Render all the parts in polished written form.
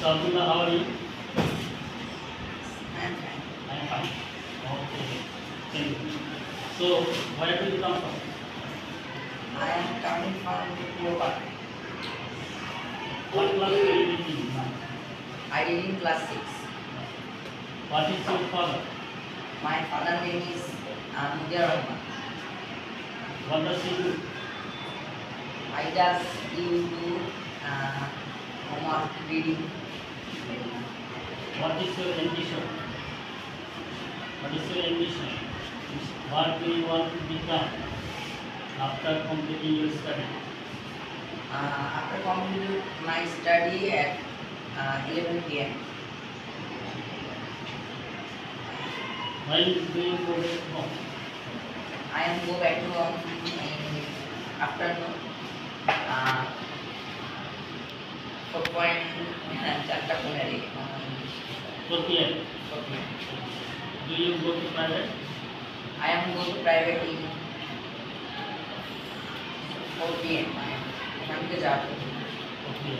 So Abdullah, how are you? I am fine. I am fine. Okay. Thank you. So where do you come from? I am coming from Global. What class are you in now? I did in class 6. What is your father? My father name is Mudia Rahman. What does he do? I just do homework reading. What is your ambition? What is your ambition? What do you want to become after completing your study? After completing my study at 11 p.m. When do you go back home? I am go back to home in afternoon. 4:15. 4 p.m. Do you go to private? I am go to private in 4 p.m. एखान के जाते हैं। Okay.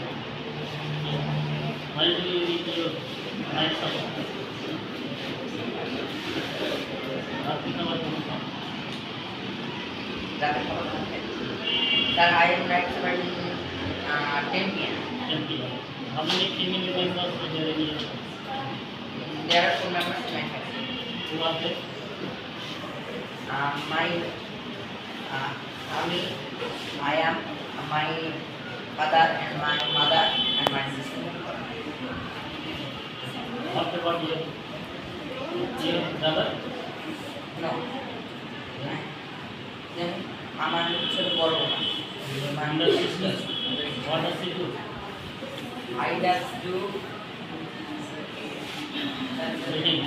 When do you reach your night supper? रात्रि का वक्त कौन सा? जाते खाना खाते हैं। Sir, I am right about 10 p.m. 10 p.m. How many family members are there in your? There are 2 members in my family. Who are they? Me, I am my father and my mother and my sister. What about your brother? No. Then আমার ছোট বড় বোন। And the sister? What does he do? I just do Reading.